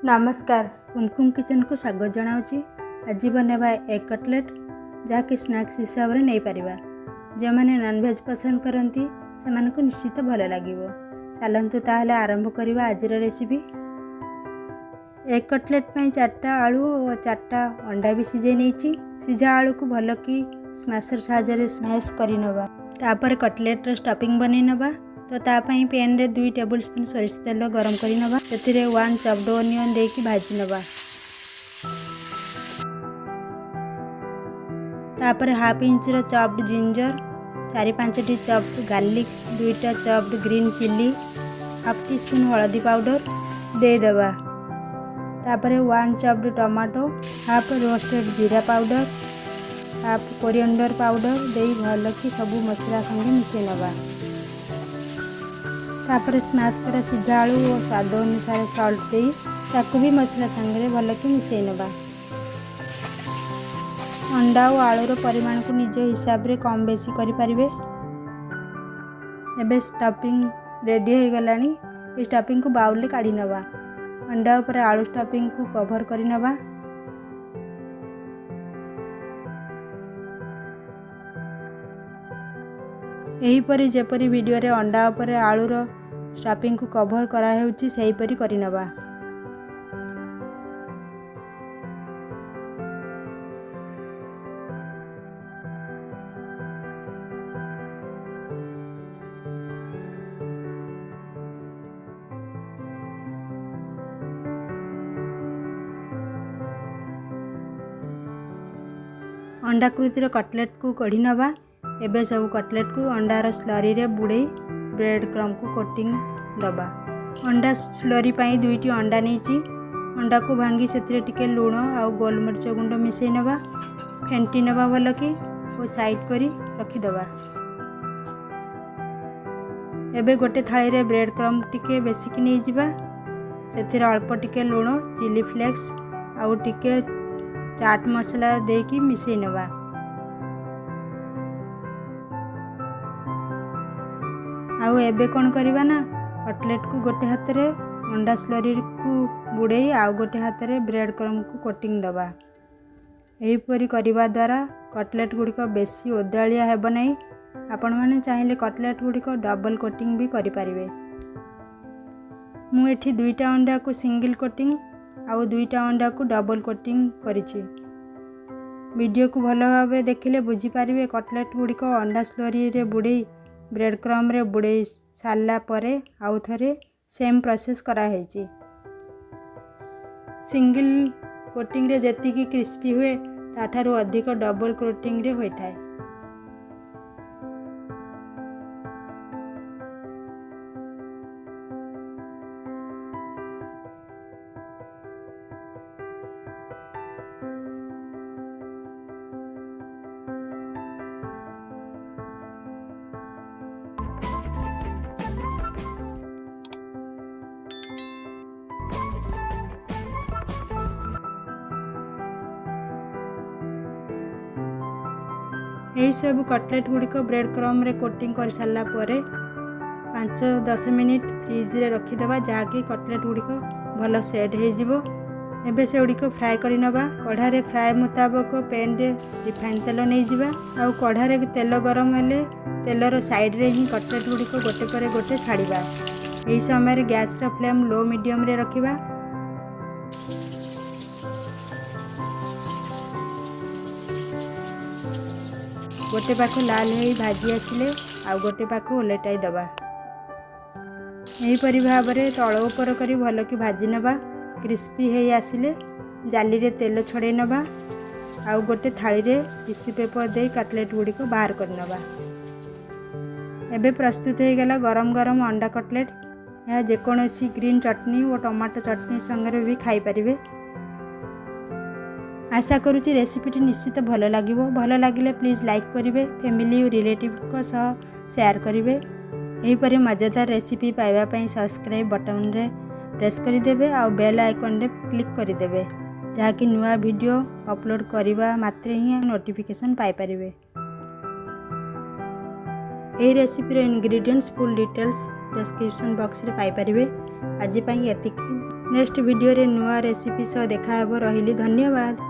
नमस्कार, कुमकुम किचन को स्वागत जनाऊँगी। आज बनवा एग कटलेट जहाँकि स्नैक्स हिसाब से नहीं पारिबा। जो मैंने नॉनवेज पसंद करती से निश्चित भल लगे। चलतु ताहले आरंभ करवा आज रेसिपी। एग कटलेट में 4टा आलू और 4टा अंडा भी सिझे नहीं। सिझा आलू को भल कि स्मैशर साहाय्य स्मैश करनवा। तापर कटलेट स्टफिंग बनै नवा। तो तापाई पैन रे 2 टेबल स्पून सोरिष तेल गरम करनवा। से 1 चॉप्ड ओनियन देकी भाजी नवा। तापर half inch raw chopped ginger, 4-5 टी चॉप्ड गार्लिक, 2टा chopped green chilli, half teaspoon हल्दी पाउडर दे दवा। तापर 1 चॉप्ड टमाटो, हाफ रोस्टेड जीरा पाउडर, हाफ कोरिएंडर पाउडर दे भल कि सब मसला संगे मिसई नवा। तापर स्मैश कर सिझा आलू और स्वाद अनुसार सॉल्ट दे ताकू भी मसला संगे भल कि मिसई नवा। अंडा और आलूर परिमाण को निज हिसाब रे कम बेसी करि परिबे। एबे स्टफिंग रेडी हो गलानी। ये स्टफिंग को बाउल रे काढी नवा। अंडा ऊपर आलू स्टफिंग को कवर करि नवा। यही परी जेपरी वीडियो रे अंडा ऊपर आलूर स्टफिंग को कवर करा हेउची सही परी करि नवा। अंडाकृतिर कटलेट को कढ़ी नवा। एबे सब कटलेट को अंडार स्लरी रे बुड़े ब्रेड क्रम को कोटिंग दबा। अंडा स्लरी पाई 2टी अंडा नहीं। अंडा को भांगी से टिके लुण आउ गोलमरीच गुंड मिसई नवा। फेंटी नवा भल कि और साइड करी रखीदबा। एबे गोटे थाली रे ब्रेड क्रम टिके बेसिक नहीं जिबा। से अल्प टिके लुण, चिली फ्लेक्स आउ टिके चाट मसला देकी मिसई नवा। आउ एबे कौन करिबा ना कटलेट को गोटे हाथ रे अंडा स्लरी को बुड़े आउ गोटे हाथ रे ब्रेड क्रम को कोटिंग दबा। यही परी करिबा द्वारा कटलेट गुड़िक बेसी ओदालिया हेब नहीं। आपण माने चाहिले कटलेट गुड़िक डबल कोटिंग भी करि परिबे। मु एठी 2टा अंडा को सिंगल कोटिंग आउ 2टा अंडा को डबल कोटिंग करिछि। वीडियो को भल भाव देखिले बुझी पारिबे कटलेट गुड़िक अंडा स्लरी रे बुड़े ब्रेड क्रम रे बुड़े सारला परे आउ थरे सेम प्रोसेस करा हेछि। सिंगल कोटिंग रे जेतिकी क्रिस्पी हुए ताठारु अधिक डबल कोटिंग रे होइथाय। यही सब कटलेट गुड़िक ब्रेड क्रम रे कोटिंग कर सारा पर 5-10 मिनिट फ्रिज रे रखीदबा जहाँकि कटलेट गुड़िक भल सेट हो। एबे से गुड़िक फ्राए करनवा। कढ़ारे फ्राए मुताबक पैन रे रिफाइन तेल नहीं जिबा। आउ कढ़ारे तेल गरम हेले तेलर साइड रे ही कटलेट गुड़िक गोटे पर गोटे छाड़िबा। यही समय गैस रा फ्लेम लो मीडियम रे रखिबा। गोटे पाख लाल हो भाजी आसिले आउ गोटे पाख ओलटाई दबा। यहीपरी भाव में तल उपर कर भल कि भाजी नवा। क्रिस्पी हो आसिले जाली रे तेल छड़े नवा। आउ गोटे थाली रे टिश्यू पेपर दे कटलेट गुड़िक बाहर कर नवा। एबे प्रस्तुत हो गला गरम गरम अंडा कटलेट। यह जेकोसी ग्रीन चटनी और टमाटो चटनी संगे भी खाई पारिबे। आशा करुँची रेसिपीटी निश्चित भल लगे। भल लगे प्लीज़ लाइक करेंगे, फैमिली और रिलेटिव को सह शेयर करेंगे। यहीपरि मजेदार रेसिपी पाइबापी सब्सक्राइब बटन रे प्रेस करदे आ बेल आइकन रे क्लिक करदे जहाँकि नुआ वीडियो अपलोड करने मात्रे ही नोटिफिकेशन पाई परिबे। ଏହି ରେସିପିର ଇନଗ୍ରିଡ଼ିଏଣ୍ଟସ୍ ଫୁଲ୍ ଡିଟେଲ୍ସ ଡେସ୍କ୍ରିପ୍ସନ୍ ବକ୍ସରେ ପାଇପାରିବେ। ଆଜି ପାଇଁ ଏତିକି। ନେକ୍ସଟ ଭିଡ଼ିଓରେ ନୂଆ ରେସିପି ସହ ଦେଖା ହେବ। ରହିଲି, ଧନ୍ୟବାଦ।